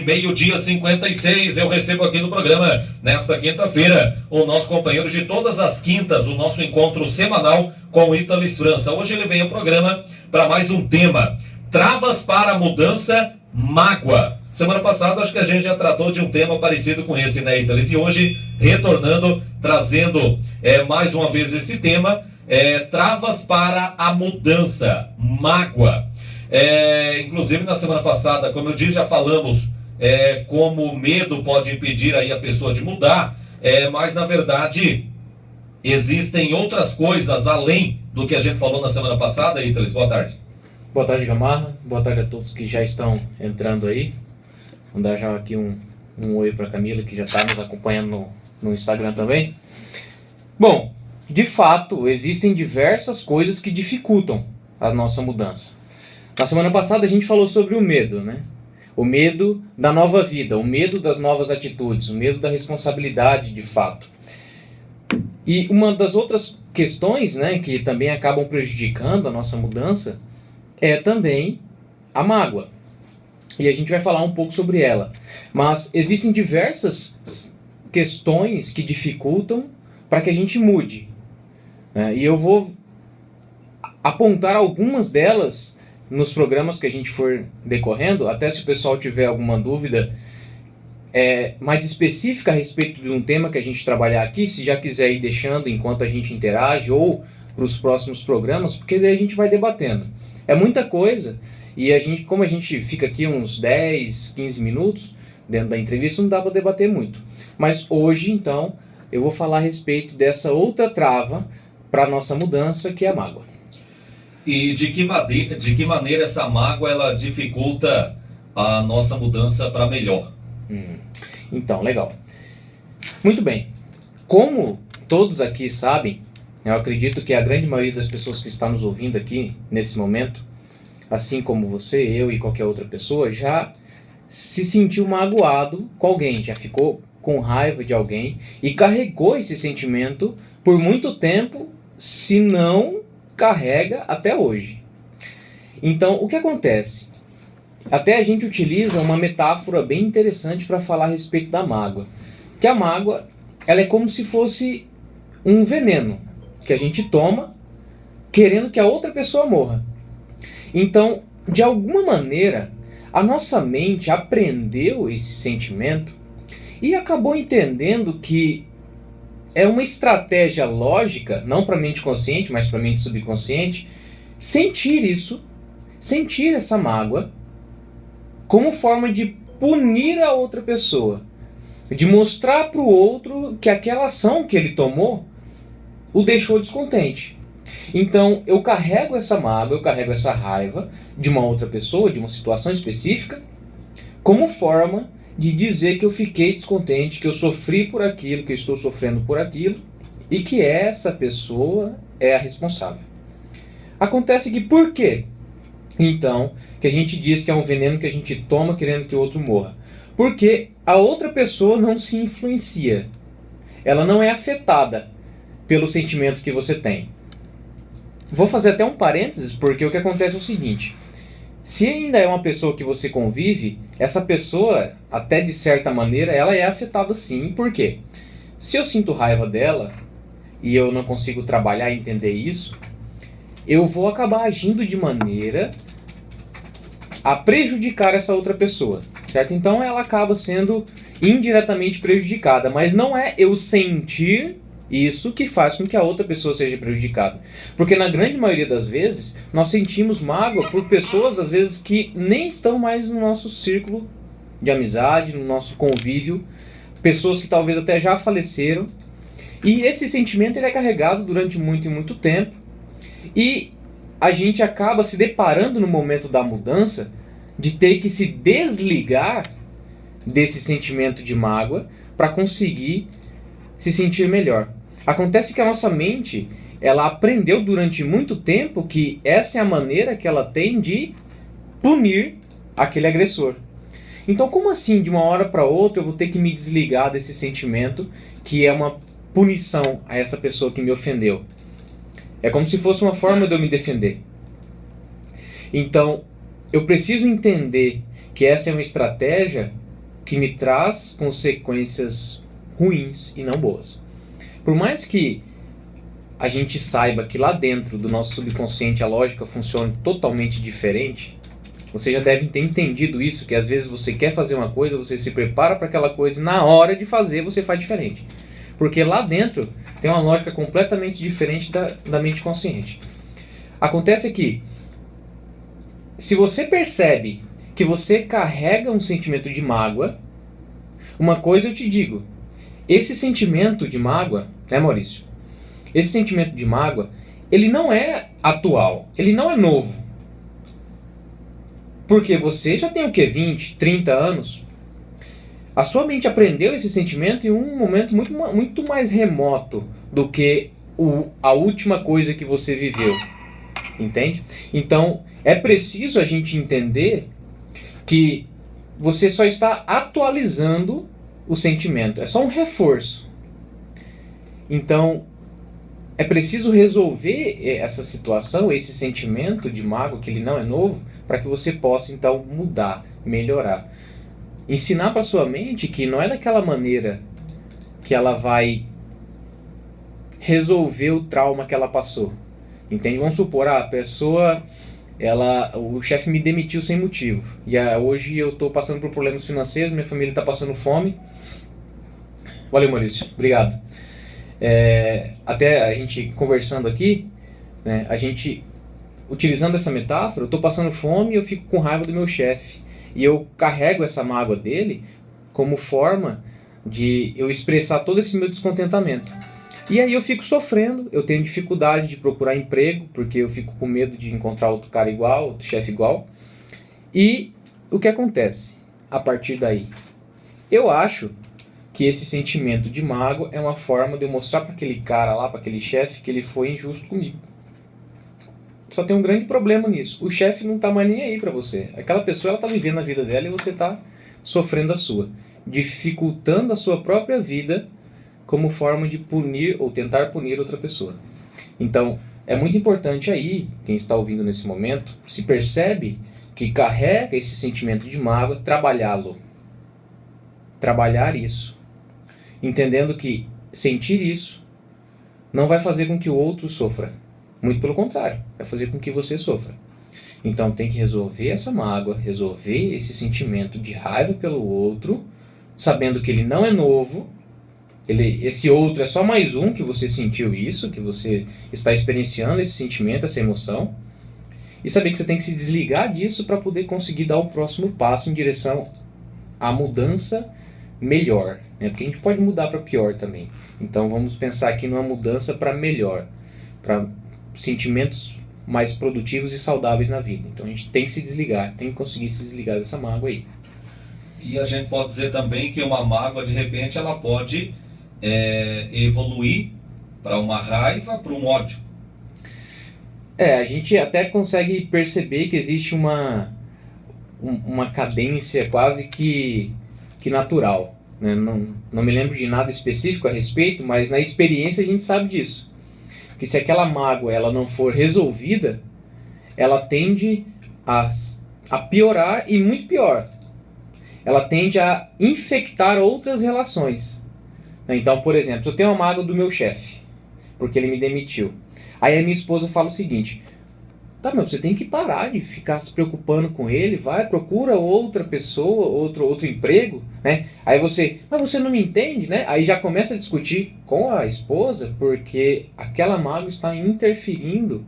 Meio-dia 56, eu recebo aqui no programa, nesta quinta-feira, o nosso companheiro de todas as quintas, o nosso encontro semanal com o Italis França. Hoje ele vem ao programa para mais um tema: travas para a mudança, mágoa. Semana passada acho que a gente já tratou de um tema parecido com esse, né, Italis? E hoje, retornando, trazendo mais uma vez esse tema, travas para a mudança, mágoa. Inclusive na semana passada, como eu disse, já falamos como o medo pode impedir aí a pessoa de mudar, mas na verdade existem outras coisas além do que a gente falou na semana passada. Italis, boa tarde. Boa tarde, Gamarra. Boa tarde a todos que já estão entrando aí. Vou dar já aqui um oi para a Camila, que já está nos acompanhando no Instagram também. Bom, de fato, existem diversas coisas que dificultam a nossa mudança. Na semana passada a gente falou sobre o medo, né? O medo da nova vida, o medo das novas atitudes, o medo da responsabilidade de fato. E uma das outras questões, né, que também acabam prejudicando a nossa mudança é também a mágoa. E a gente vai falar um pouco sobre ela. Mas existem diversas questões que dificultam para que a gente mude, né? E eu vou apontar algumas delas nos programas que a gente for decorrendo, até se o pessoal tiver alguma dúvida mais específica a respeito de um tema que a gente trabalhar aqui, se já quiser ir deixando enquanto a gente interage ou para os próximos programas, porque daí a gente vai debatendo. É muita coisa e como a gente fica aqui uns 10, 15 minutos dentro da entrevista, não dá para debater muito. Mas hoje, então, eu vou falar a respeito dessa outra trava para a nossa mudança, que é a mágoa. E de que maneira essa mágoa ela dificulta a nossa mudança para melhor? Então, legal. Muito bem. Como todos aqui sabem, eu acredito que a grande maioria das pessoas que está nos ouvindo aqui nesse momento, assim como você, eu e qualquer outra pessoa, já se sentiu magoado com alguém, já ficou com raiva de alguém e carregou esse sentimento por muito tempo, se não carrega até hoje. Então, o que acontece? Até a gente utiliza uma metáfora bem interessante para falar a respeito da mágoa. Que a mágoa, ela é como se fosse um veneno que a gente toma querendo que a outra pessoa morra. Então, de alguma maneira, a nossa mente aprendeu esse sentimento e acabou entendendo que é uma estratégia lógica, não para a mente consciente, mas para a mente subconsciente, sentir isso, sentir essa mágoa, como forma de punir a outra pessoa, de mostrar para o outro que aquela ação que ele tomou o deixou descontente. Então eu carrego essa mágoa, eu carrego essa raiva de uma outra pessoa, de uma situação específica, como forma de dizer que eu fiquei descontente, que eu sofri por aquilo, que eu estou sofrendo por aquilo, e que essa pessoa é a responsável. Acontece que por quê? Então, que a gente diz que é um veneno que a gente toma querendo que o outro morra. Porque a outra pessoa não se influencia. Ela não é afetada pelo sentimento que você tem. Vou fazer até um parênteses, porque o que acontece é o seguinte: se ainda é uma pessoa que você convive, essa pessoa, até de certa maneira, ela é afetada sim. Por quê? Se eu sinto raiva dela e eu não consigo trabalhar e entender isso, eu vou acabar agindo de maneira a prejudicar essa outra pessoa, certo? Então ela acaba sendo indiretamente prejudicada, mas não é eu sentir isso que faz com que a outra pessoa seja prejudicada. Porque na grande maioria das vezes, nós sentimos mágoa por pessoas, às vezes, que nem estão mais no nosso círculo de amizade, no nosso convívio, pessoas que talvez até já faleceram. E esse sentimento ele é carregado durante muito e muito tempo. E a gente acaba se deparando no momento da mudança de ter que se desligar desse sentimento de mágoa para conseguir se sentir melhor. Acontece que a nossa mente, ela aprendeu durante muito tempo que essa é a maneira que ela tem de punir aquele agressor. Então, como assim, de uma hora para outra, eu vou ter que me desligar desse sentimento que é uma punição a essa pessoa que me ofendeu? É como se fosse uma forma de eu me defender. Então, eu preciso entender que essa é uma estratégia que me traz consequências ruins e não boas. Por mais que a gente saiba que lá dentro do nosso subconsciente a lógica funciona totalmente diferente, você já deve ter entendido isso, que às vezes você quer fazer uma coisa, você se prepara para aquela coisa e na hora de fazer você faz diferente. Porque lá dentro tem uma lógica completamente diferente da mente consciente. Acontece que, se você percebe que você carrega um sentimento de mágoa, uma coisa eu te digo, esse sentimento de mágoa, né, Maurício? Esse sentimento de mágoa, ele não é atual, ele não é novo. Porque você já tem o quê? 20, 30 anos? A sua mente aprendeu esse sentimento em um momento muito mais remoto do que a última coisa que você viveu. Entende? Então, é preciso a gente entender que você só está atualizando o sentimento. É só um reforço. Então, é preciso resolver essa situação, esse sentimento de mágoa, que ele não é novo, para que você possa, então, mudar, melhorar. Ensinar para sua mente que não é daquela maneira que ela vai resolver o trauma que ela passou. Entende? Vamos supor, a pessoa, o chefe me demitiu sem motivo. E hoje eu estou passando por problemas financeiros, minha família está passando fome. Valeu, Maurício. Obrigado. Até a gente conversando aqui, né, a gente, utilizando essa metáfora, eu estou passando fome e eu fico com raiva do meu chefe. E eu carrego essa mágoa dele como forma de eu expressar todo esse meu descontentamento. E aí eu fico sofrendo, eu tenho dificuldade de procurar emprego, porque eu fico com medo de encontrar outro cara igual, outro chefe igual. E o que acontece a partir daí? Eu acho que esse sentimento de mágoa é uma forma de eu mostrar para aquele cara lá, para aquele chefe, que ele foi injusto comigo. Só tem um grande problema nisso. O chefe não está mais nem aí para você. Aquela pessoa, ela está vivendo a vida dela e você está sofrendo a sua. Dificultando a sua própria vida como forma de punir ou tentar punir outra pessoa. Então, é muito importante aí, quem está ouvindo nesse momento, se percebe que carrega esse sentimento de mágoa, trabalhá-lo. Trabalhar isso. Entendendo que sentir isso não vai fazer com que o outro sofra. Muito pelo contrário, vai fazer com que você sofra. Então tem que resolver essa mágoa, resolver esse sentimento de raiva pelo outro, sabendo que ele não é novo, esse outro é só mais um que você sentiu isso, que você está experienciando esse sentimento, essa emoção, e saber que você tem que se desligar disso para poder conseguir dar o próximo passo em direção à mudança melhor, né? Porque a gente pode mudar para pior também. Então vamos pensar aqui numa mudança para melhor, para sentimentos mais produtivos e saudáveis na vida. Então a gente tem que se desligar, tem que conseguir se desligar dessa mágoa aí. E a gente pode dizer também que uma mágoa, de repente, ela pode evoluir para uma raiva, para um ódio. A gente até consegue perceber que existe uma cadência quase que natural, né? Não me lembro de nada específico a respeito, mas na experiência a gente sabe disso. Que se aquela mágoa ela não for resolvida, ela tende a piorar e muito pior. Ela tende a infectar outras relações. Então, por exemplo, se eu tenho uma mágoa do meu chefe, porque ele me demitiu. Aí a minha esposa fala o seguinte: tá, mas você tem que parar de ficar se preocupando com ele, vai, procura outra pessoa, outro emprego, né? Aí mas você não me entende, né? Aí já começa a discutir com a esposa, porque aquela mágoa está interferindo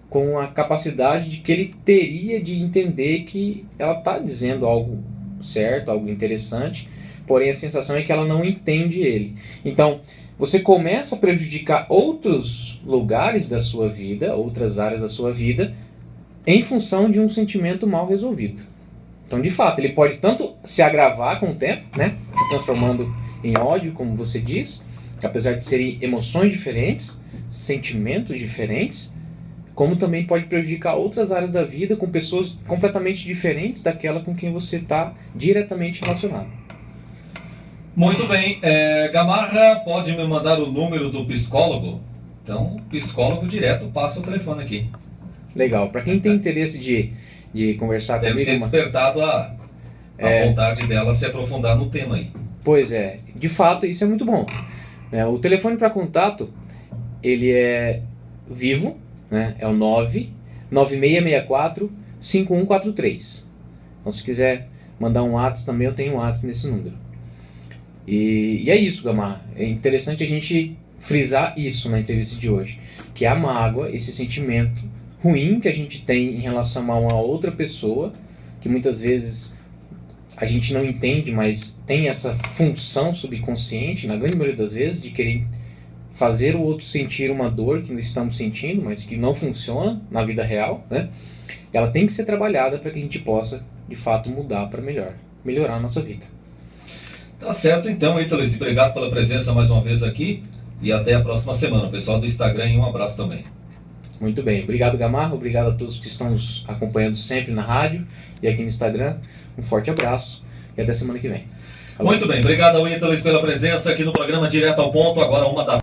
com a capacidade de que ele teria de entender que ela está dizendo algo certo, algo interessante, porém a sensação é que ela não entende ele. Então, você começa a prejudicar outros lugares da sua vida, outras áreas da sua vida, em função de um sentimento mal resolvido. Então, de fato, ele pode tanto se agravar com o tempo, né, se transformando em ódio, como você diz, apesar de serem emoções diferentes, sentimentos diferentes, como também pode prejudicar outras áreas da vida com pessoas completamente diferentes daquela com quem você está diretamente relacionado. Muito bem. Gamarra, pode me mandar o número do psicólogo? Então, o psicólogo direto passa o telefone aqui. Legal. Para quem tem interesse de conversar comigo... Deve ter despertado A vontade dela se aprofundar no tema aí. Pois é, de fato isso é muito bom. O telefone para contato, ele é vivo, né? É o 99664-5143. Então se quiser mandar um WhatsApp também, eu tenho um WhatsApp nesse número. E é isso, Gamarra. É interessante a gente frisar isso na entrevista de hoje, que a mágoa, esse sentimento ruim que a gente tem em relação a uma outra pessoa, que muitas vezes a gente não entende, mas tem essa função subconsciente, na grande maioria das vezes, de querer fazer o outro sentir uma dor que nós estamos sentindo, mas que não funciona na vida real, né? Ela tem que ser trabalhada para que a gente possa, de fato, mudar para melhorar a nossa vida. Tá certo então, Ítales, obrigado pela presença mais uma vez aqui e até a próxima semana. Pessoal do Instagram, um abraço também. Muito bem, obrigado Gamarra, obrigado a todos que estão nos acompanhando sempre na rádio e aqui no Instagram. Um forte abraço e até semana que vem. Muito bem, obrigado ao Ítales pela presença aqui no programa Direto ao Ponto, agora 1 da